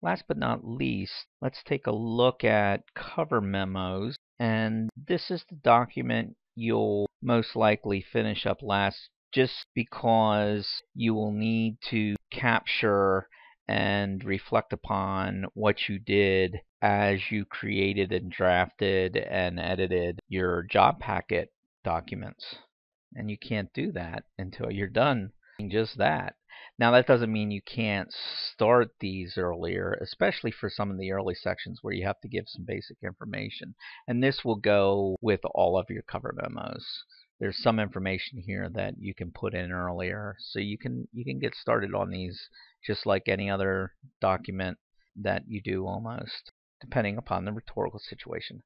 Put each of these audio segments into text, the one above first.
Last but not least, let's take a look at cover memos. And this is the document you'll most likely finish up last, just because you will need to capture and reflect upon what you did as you created and drafted and edited your job packet documents. And you can't do that until you're done doing just that. Now, that doesn't mean you can't start these earlier, especially for some of the early sections where you have to give some basic information. And this will go with all of your cover memos. There's some information here that you can put in earlier, so you can get started on these just like any other document that you do almost, depending upon the rhetorical situation.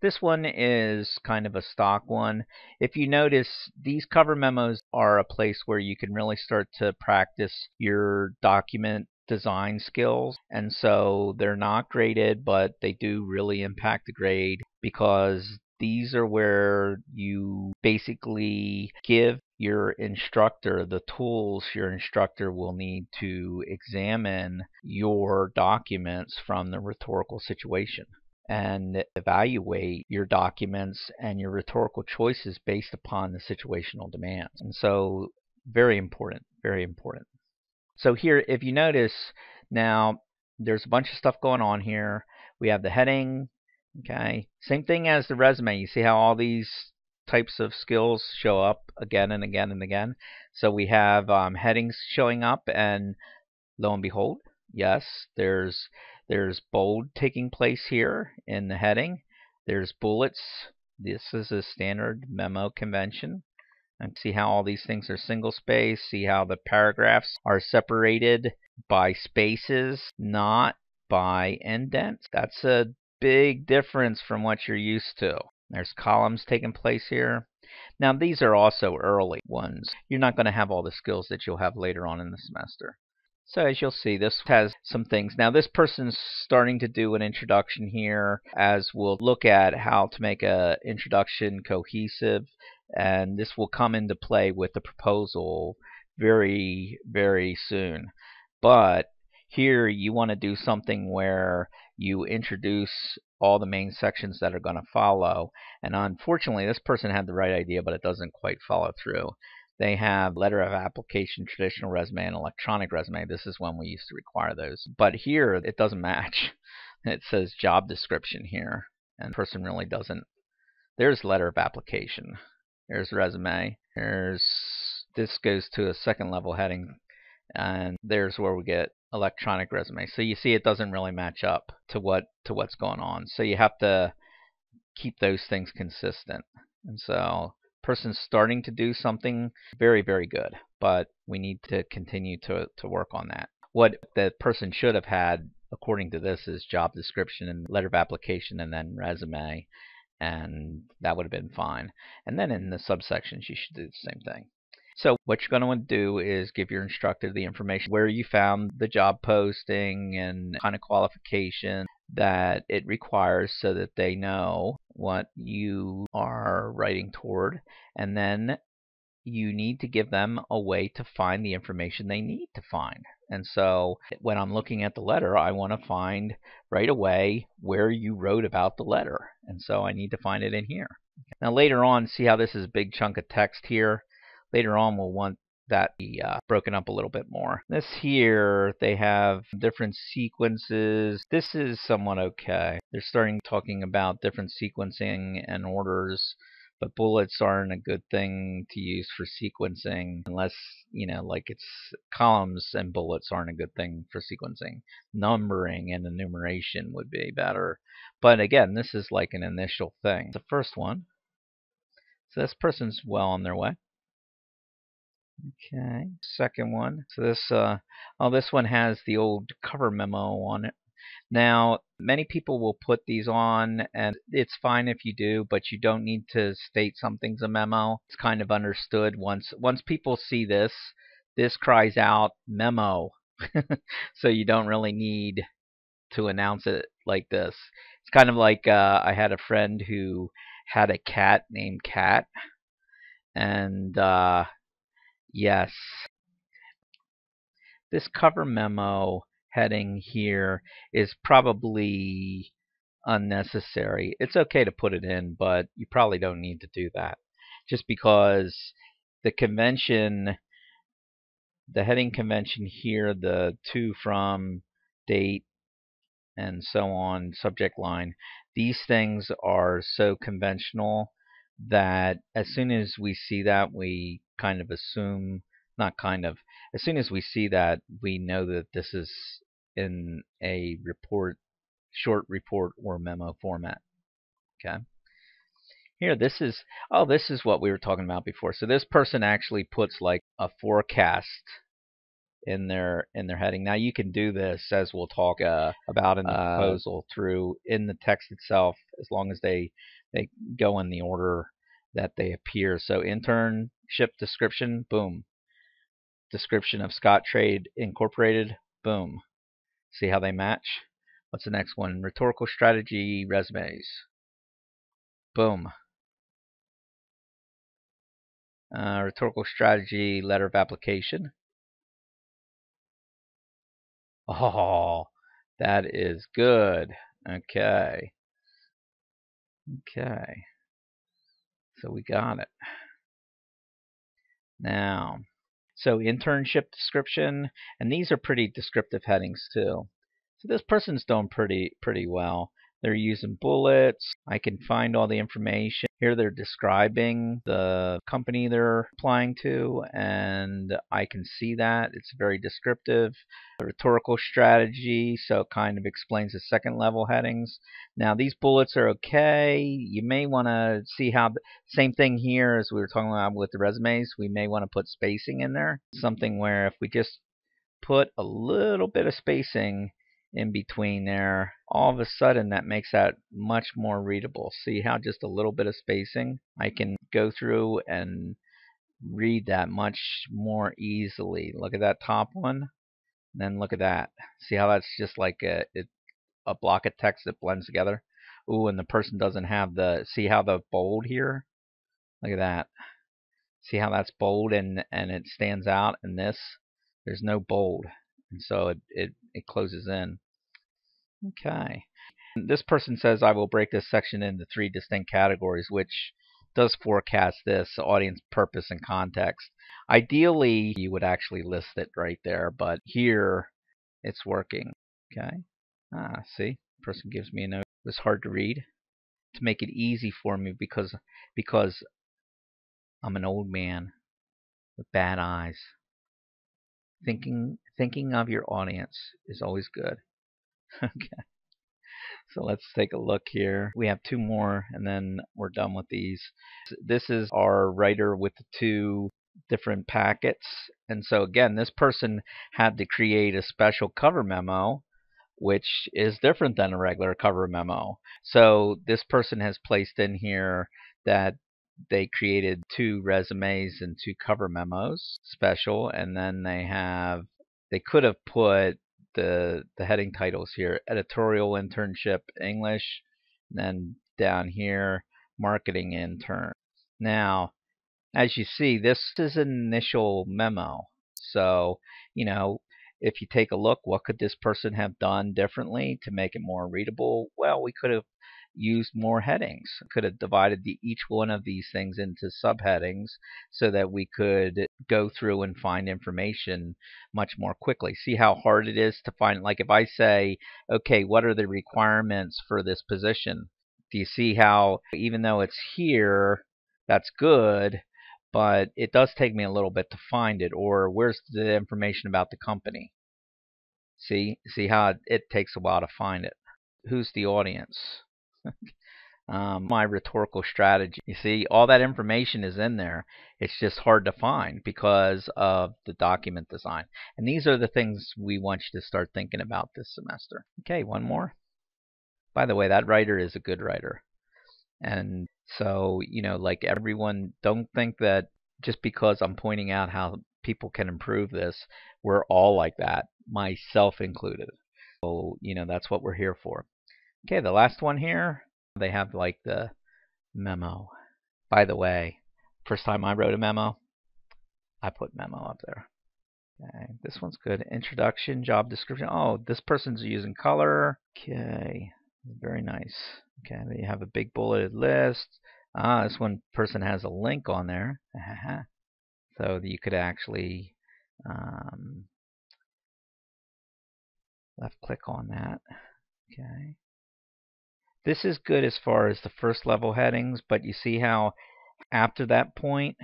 This one is kind of a stock one. If you notice, these cover memos are a place where you can really start to practice your document design skills. And so they're not graded, but they do really impact the grade, because these are where you basically give your instructor the tools your instructor will need to examine your documents from the rhetorical situation and evaluate your documents and your rhetorical choices based upon the situational demands. And so, very important, very important. So here, if you notice, now there's a bunch of stuff going on here. We have the heading, okay? Same thing as the resume. You see how all these types of skills show up again and again and again. So we have headings showing up, and lo and behold, yes, there's bold taking place here in the heading. There's bullets. This is a standard memo convention. And see how all these things are single space. See how the paragraphs are separated by spaces, not by indents. That's a big difference from what you're used to. There's columns taking place here. Now, these are also early ones. You're not going to have all the skills that you'll have later on in the semester. So as you'll see, this has some things. Now, this person's starting to do an introduction here, as we'll look at how to make an introduction cohesive, and this will come into play with the proposal very, very soon. But here you want to do something where you introduce all the main sections that are going to follow. And unfortunately, this person had the right idea, but it doesn't quite follow through. They have letter of application, traditional resume, and electronic resume. This is when we used to require those. But here, it doesn't match. It says job description here, and the person really doesn't. There's letter of application. There's resume. This goes to a second level heading, and there's where we get electronic resume. So you see, it doesn't really match up to what's going on. So you have to keep those things consistent. And so, person's starting to do something very, very good, but we need to continue to work on that. What the person should have had, according to this, is job description and letter of application and then resume, and that would have been fine. And then in the subsections, you should do the same thing. So what you're going to want to do is give your instructor the information where you found the job posting and kind of qualification that it requires, so that they know what you are writing toward. And then you need to give them a way to find the information they need to find. And so when I'm looking at the letter, I want to find right away where you wrote about the letter. And so I need to find it in here. Now later on, see how this is a big chunk of text here? Later on, we'll want that be broken up a little bit more. This here, they have different sequences. This is somewhat okay. They're starting talking about different sequencing and orders, but bullets aren't a good thing to use for sequencing unless, like it's columns, and bullets aren't a good thing for sequencing. Numbering and enumeration would be better. But again, this is like an initial thing. The first one. So this person's well on their way. Okay, second one. So this one has the old cover memo on it. Now, many people will put these on, and it's fine if you do, but you don't need to state something's a memo. It's kind of understood once people see this cries out memo. So you don't really need to announce it like this. It's kind of like I had a friend who had a cat named Cat, and yes, this cover memo heading here is probably unnecessary. It's okay to put it in, but you probably don't need to do that. Just because the convention, the heading convention here, the to, from, date, and so on, subject line, these things are so conventional that as soon as we see that, we kind of assume, not kind of, as soon as we see that, we know that this is in a report, short report or memo format. Okay. Here, this is, oh, this is what we were talking about before. So this person actually puts like a forecast in their heading. Now you can do this, as we'll talk about in the proposal, through in the text itself, as long as they go in the order that they appear. So internship description, boom. Description of Scottrade Incorporated, boom. See how they match? What's the next one? Rhetorical strategy resumes, boom. Rhetorical strategy letter of application. Oh, that is good. Okay. Okay. So we got it. Now, so internship description, and these are pretty descriptive headings too. So this person's doing pretty well. They're using bullets. I can find all the information. Here they're describing the company they're applying to, and I can see that. It's very descriptive. The rhetorical strategy, so it kind of explains the second level headings. Now these bullets are okay. You may want to see how, same thing here as we were talking about with the resumes. We may want to put spacing in there. Something where if we just put a little bit of spacing in between there, all of a sudden that makes that much more readable. See how just a little bit of spacing, I can go through and read that much more easily. Look at that top one, and then look at that. See how that's just like a block of text that blends together. Ooh, and the person doesn't have the, see how the bold here? Look at that. See how that's bold and it stands out, and this, there's no bold. And so it closes in. Okay. This person says, I will break this section into 3 distinct categories, which does forecast this audience, purpose, and context. Ideally, you would actually list it right there, but here it's working. Okay. See, person gives me a note. It was hard to read, to make it easy for me because I'm an old man with bad eyes. Thinking of your audience is always good. Okay. So let's take a look here. We have 2 more, and then we're done with these. This is our writer with the 2 different packets. And so again, this person had to create a special cover memo, which is different than a regular cover memo. So this person has placed in here that they created 2 resumes and 2 cover memos, special, and then they could have put the heading titles here: editorial internship English, and then down here marketing intern. Now, as you see, this is an initial memo. So, if you take a look, what could this person have done differently to make it more readable? Well, we could have used more headings. Could have divided each one of these things into subheadings so that we could go through and find information much more quickly. See how hard it is to find, like if I say, okay, what are the requirements for this position? Do you see how, even though it's here, that's good, but it does take me a little bit to find it, or where's the information about the company? See how it takes a while to find it. Who's the audience? My rhetorical strategy. You see, all that information is in there. It's just hard to find because of the document design. And these are the things we want you to start thinking about this semester. Okay, one more. By the way, that writer is a good writer. And so, like everyone, don't think that just because I'm pointing out how people can improve this, we're all like that, myself included. So, that's what we're here for. Okay, the last one here, they have like the memo. By the way, first time I wrote a memo, I put memo up there. Okay, this one's good. Introduction, job description. Oh, this person's using color. Okay, very nice. Okay, then you have a big bulleted list. This one person has a link on there. So that you could actually left click on that. Okay. This is good as far as the first level headings, but you see how after that point,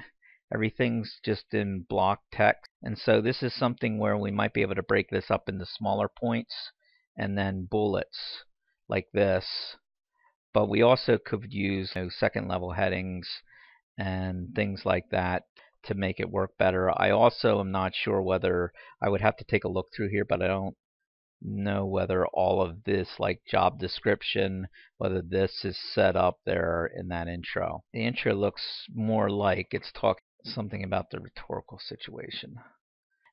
everything's just in block text. And so this is something where we might be able to break this up into smaller points and then bullets like this. But we also could use second level headings and things like that to make it work better. I also am not sure whether I would have to take a look through here, but I don't know whether all of this, like job description, whether this is set up there in that intro. The intro looks more like it's talking something about the rhetorical situation.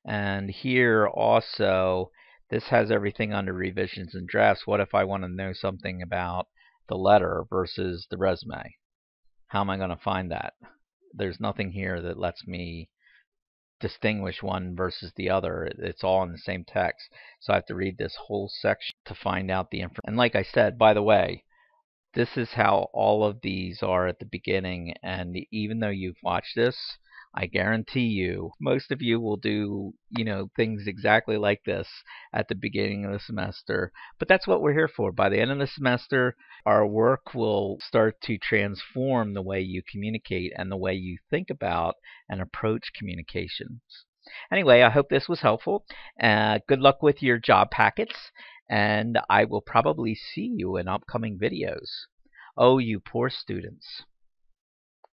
And here also, this has everything under revisions and drafts. What if I want to know something about the letter versus the resume? How am I going to find that? There's nothing here that lets me distinguish one versus the other. It's all in the same text. So I have to read this whole section to find out the information. And like I said, by the way, this is how all of these are at the beginning. And even though you've watched this, I guarantee you, most of you will do, things exactly like this at the beginning of the semester. But that's what we're here for. By the end of the semester, our work will start to transform the way you communicate and the way you think about and approach communications. Anyway, I hope this was helpful. Good luck with your job packets, and I will probably see you in upcoming videos. Oh, you poor students.